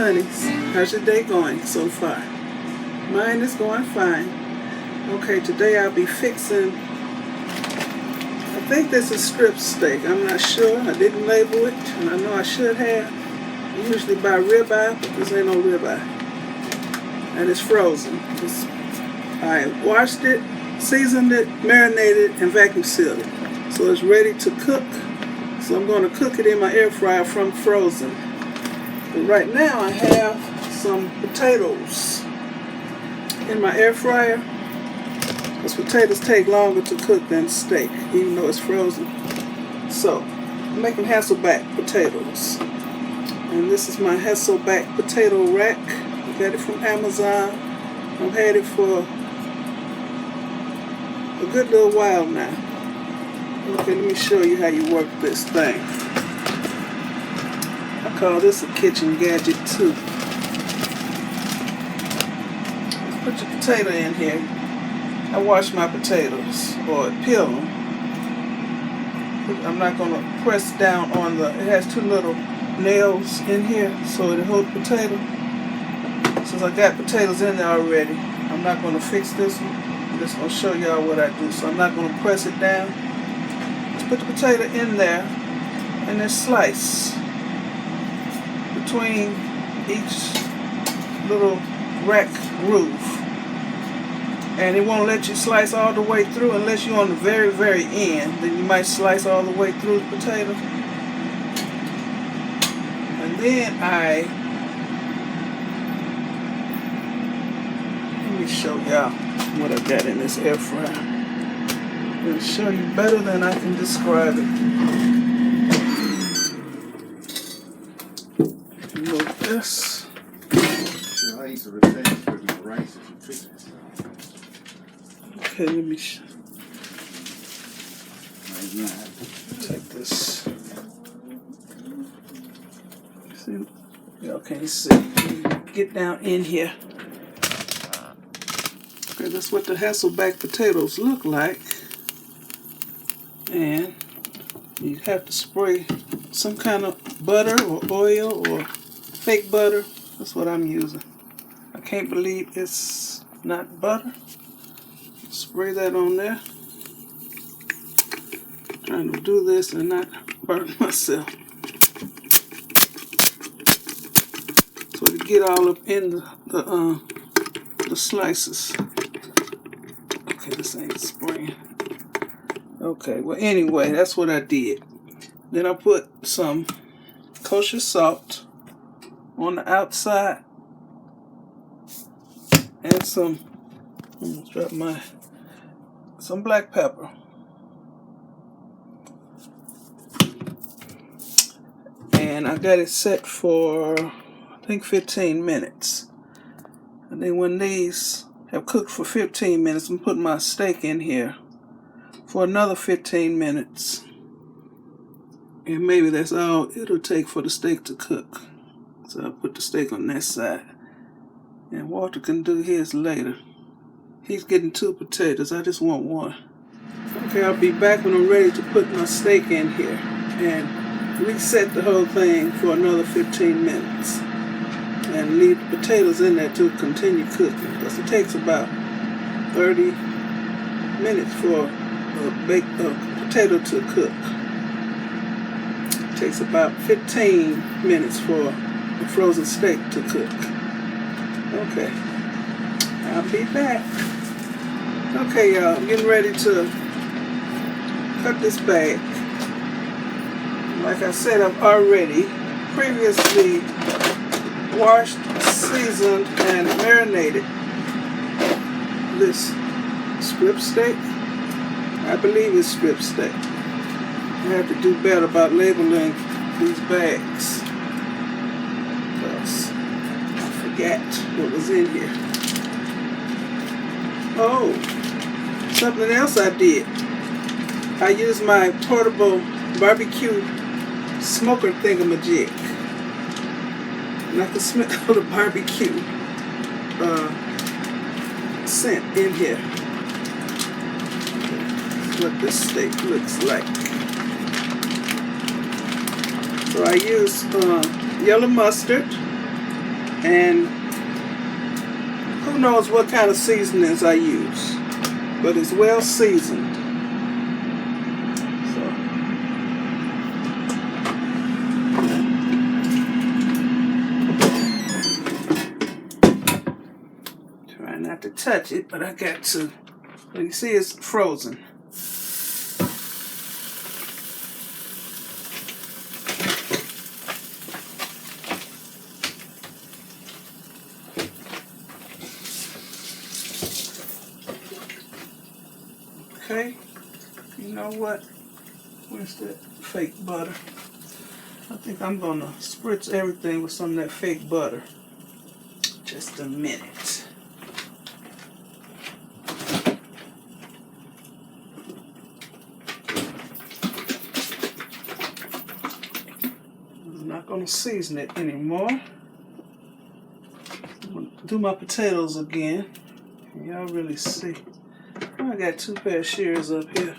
honeys. How's your day going so far? Mine is going fine. Okay, today I'll be fixing, I think this is strip steak. I'm not sure. I didn't label it, and I know I should have. I usually buy ribeye, but this ain't no ribeye. And it's frozen. I washed it, seasoned it, marinated, and vacuum sealed it. So it's ready to cook. So I'm going to cook it in my air fryer from frozen. But right now I have some potatoes in my air fryer. Because potatoes take longer to cook than steak, even though it's frozen. So I'm making Hasselback potatoes. And this is my Hasselback potato rack. I got it from Amazon. I've had it for a good little while now. Okay, let me show you how you work this thing. I call this a kitchen gadget too. Put your potato in here. I wash my potatoes, or peel them. I'm not going to press down on it has two little nails in here so it'll hold the potato. Since I got potatoes in there already, I'm not going to fix this one. I'm just going to show y'all what I do. So I'm not going to press it down. Just put the potato in there and then slice between each little rack groove. And it won't let you slice all the way through unless you're on the very, very end. Then you might slice all the way through the potato. And then let me show y'all what I got in this air fryer. It'll show you better than I can describe it. Move this. Sure, I used to retain the rice if you fix it. Okay, let me take this. See, y'all can't see. Get down in here. Okay, that's what the Hasselback potatoes look like. And you have to spray some kind of butter or oil or fake butter. That's what I'm using. I can't believe it's not butter. Spray that on there. Trying to do this and not burn myself. So to get all up in the slices. Okay, this ain't spraying. Okay, well anyway, that's what I did. Then I put some kosher salt on the outside and some black pepper. And I got it set for I think 15 minutes. And then when these have cooked for 15 minutes, I'm putting my steak in here for another 15 minutes. And maybe that's all it'll take for the steak to cook. So I'll put the steak on that side. And Walter can do his later. He's getting 2 potatoes. I just want 1. Okay, I'll be back when I'm ready to put my steak in here and reset the whole thing for another 15 minutes. And leave the potatoes in there to continue cooking. Because it takes about 30 minutes for a potato to cook. It takes about 15 minutes for the frozen steak to cook. Okay, I'll be back. Okay, y'all, I'm getting ready to cut this bag. Like I said, I've already previously washed, seasoned, and marinated this strip steak. I believe it's strip steak. I have to do better about labeling these bags because I forgot what was in here. Oh, something else I did. I used my portable barbecue smoker thingamajig. And I can smell the barbecue scent in here. That's what this steak looks like. So I use yellow mustard, And who knows what kind of seasonings I use, but it's well seasoned. So try not to touch it, but I got to. You see it's frozen. Okay, you know what? Where's that fake butter? I think I'm gonna spritz everything with some of that fake butter. Just a minute. I'm not gonna season it anymore. I'm gonna do my potatoes again. Y'all really see. I got 2 pair of shears up here.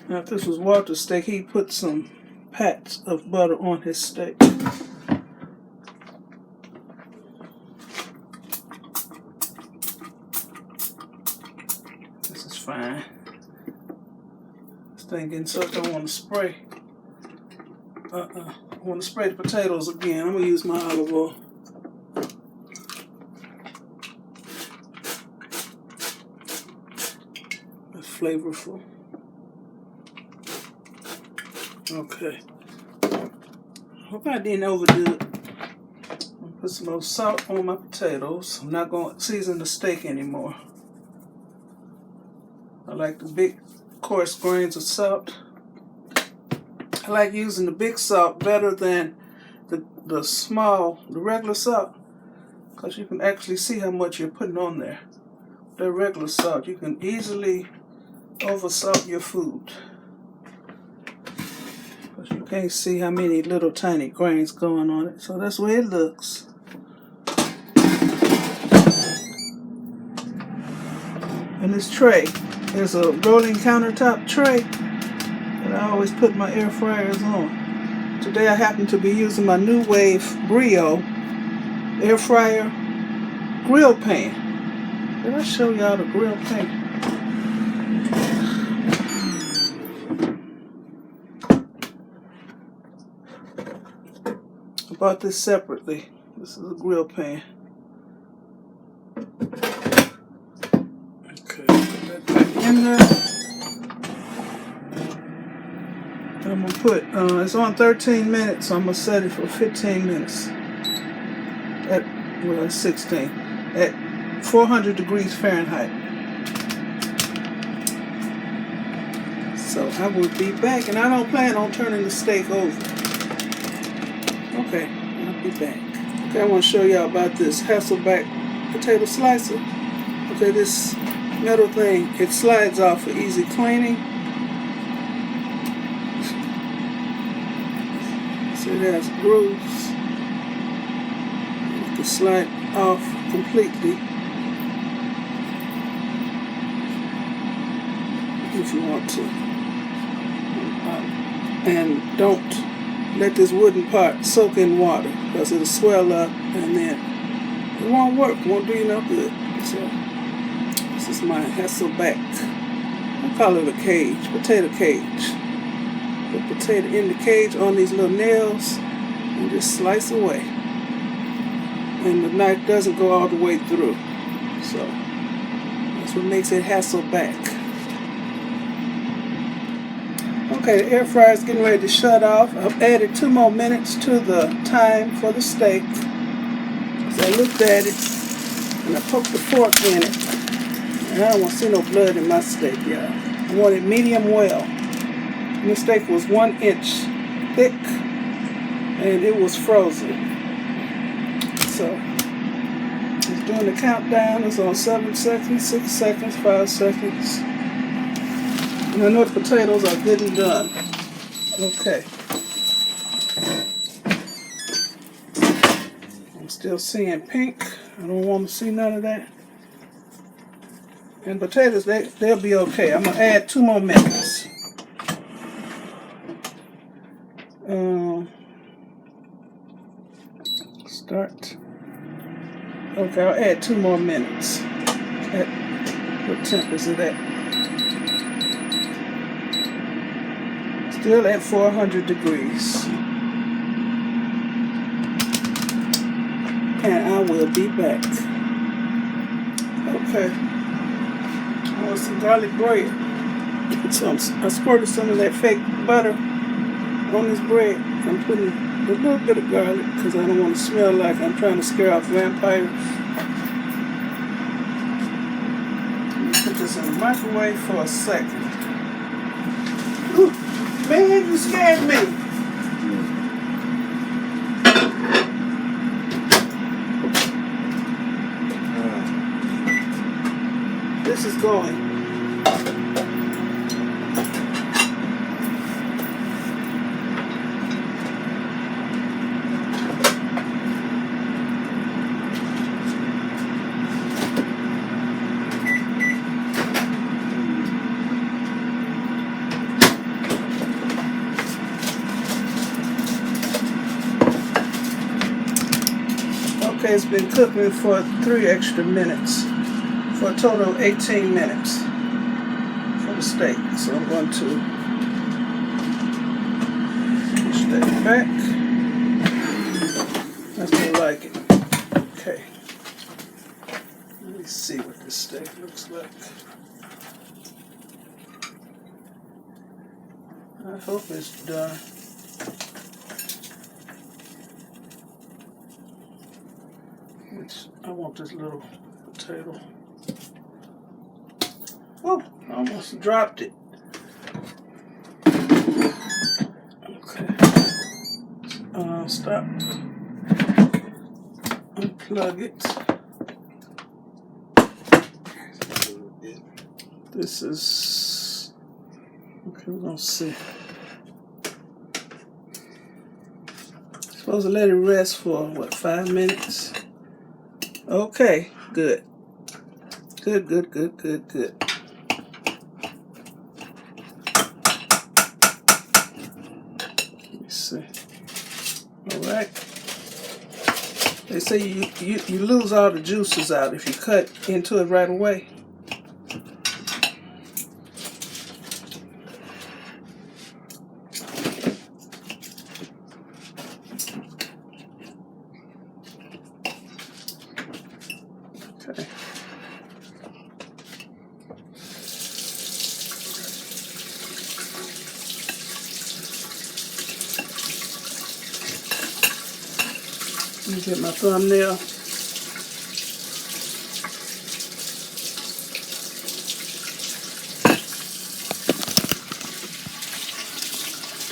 Now if this was Walter's steak, he'd put some pats of butter on his steak. This is fine. This thing getting soaked, I want to spray. I want to spray the potatoes again. I'm going to use my olive oil. That's flavorful. Okay. Hope I didn't overdo it. I'll put some more salt on my potatoes. I'm not going to season the steak anymore. I like the big coarse grains of salt. I like using the big salt better than the regular salt, because you can actually see how much you're putting on there. The regular salt, you can easily oversalt your food, because you can't see how many little tiny grains going on it. So that's the way it looks. And this tray is a rolling countertop tray. I always put my air fryers on. Today I happen to be using my New Wave Brio air fryer grill pan. Did I show y'all the grill pan? I bought this separately. This is a grill pan. Okay, put that back in there. I'm going to put, it's on 13 minutes, so I'm going to set it for 15 minutes. At, well, 16. At 400 degrees Fahrenheit. So I will be back, and I don't plan on turning the steak over. Okay, I'll be back. Okay, I want to show y'all about this Hasselback potato slicer. Okay, this metal thing, it slides off for easy cleaning. So it has grooves. You can slide off completely if you want to. And don't let this wooden part soak in water, because it'll swell up and then it won't work, won't do you no good. So this is my Hasselback. I call it a cage, potato cage. Put potato in the cage on these little nails and just slice away. And the knife doesn't go all the way through. So that's what makes it Hasselback. Okay, the air fryer is getting ready to shut off. I've added 2 more minutes to the time for the steak. So I looked at it and I poked the fork in it. And I don't want to see no blood in my steak, y'all. I want it medium well. And the steak was 1 inch thick and it was frozen. So it's doing the countdown. It's on 7 seconds, 6 seconds, 5 seconds. And I know the potatoes are good and done. Okay. I'm still seeing pink. I don't want to see none of that. And potatoes, they'll be okay. I'm going to add 2 more minutes. Start. Okay, I'll add 2 more minutes. What temp is it at? Still at 400 degrees. And I will be back. Okay. I want some garlic bread. So I squirted some of that fake butter on this bread. I'm putting a little bit of garlic because I don't want to smell like I'm trying to scare off vampires. Put this in the microwave for a second. Ooh, man, you scared me. This is going. Okay, it's been cooking for 3 extra minutes. For a total of 18 minutes for the steak. So I'm going to push that back. That's more like it. Okay. Let me see what this steak looks like. I hope it's done. Which I want this little potato. Oh, I almost dropped it. Okay. Stop. Unplug it. This is... Okay, we're going to see. Supposed to let it rest for, what, 5 minutes? Okay, good. Good. See. All right. They say you lose all the juices out if you cut into it right away. Okay. Let me get my thumbnail.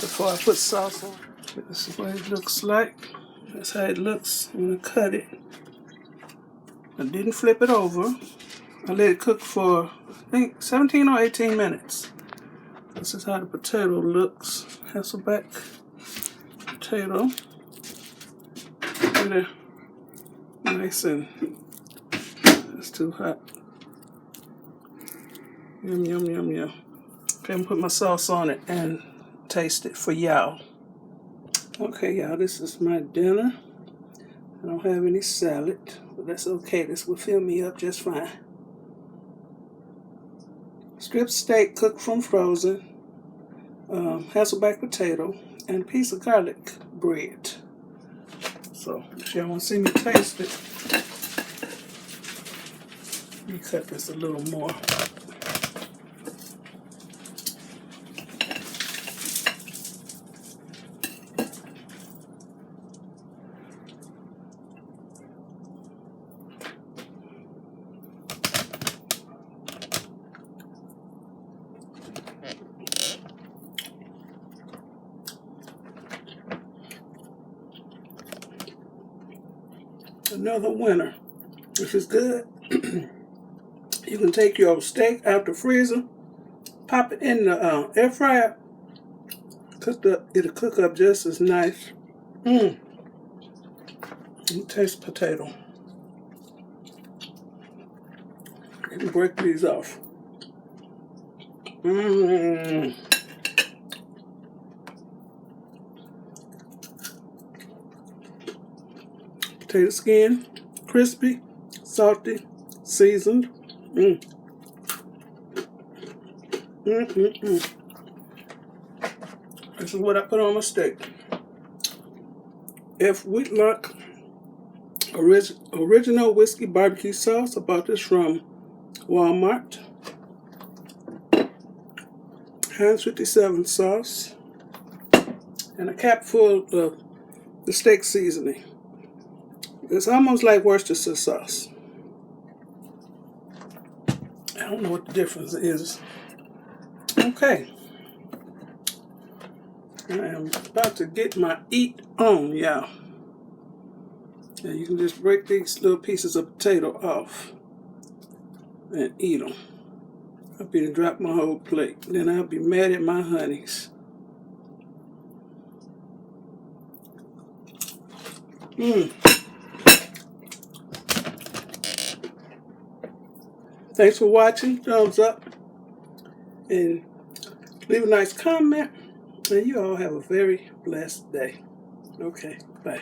Before I put sauce on. This is what it looks like. That's how it looks. I'm going to cut it. I didn't flip it over. I let it cook for, I think, 17 or 18 minutes. This is how the potato looks. Hasselback potato. Really nice and it's too hot. Yum. Okay, I'm gonna put my sauce on it and taste it for y'all. Okay, y'all, this is my dinner. I don't have any salad, but that's okay. This will fill me up just fine. Strip steak cooked from frozen, Hasselback potato, and a piece of garlic bread. So, if y'all want to see me taste it, let me cut this a little more. Another winner. This is good. You can take your steak out the freezer, pop it in the air fryer. It'll cook up just as nice. You taste potato. You can break these off. Mmm. Potato skin, crispy, salty, seasoned. Mmm. This is what I put on my steak. F. Wheatlock original whiskey barbecue sauce. I bought this from Walmart. Heinz 57 sauce. And a cap full of the steak seasoning. It's almost like Worcestershire sauce. I don't know what the difference is. Okay. I am about to get my eat on, y'all. And you can just break these little pieces of potato off and eat them. I'll be to drop my whole plate. Then I'll be mad at my honeys. Thanks for watching. Thumbs up. And leave a nice comment. And you all have a very blessed day. Okay, bye.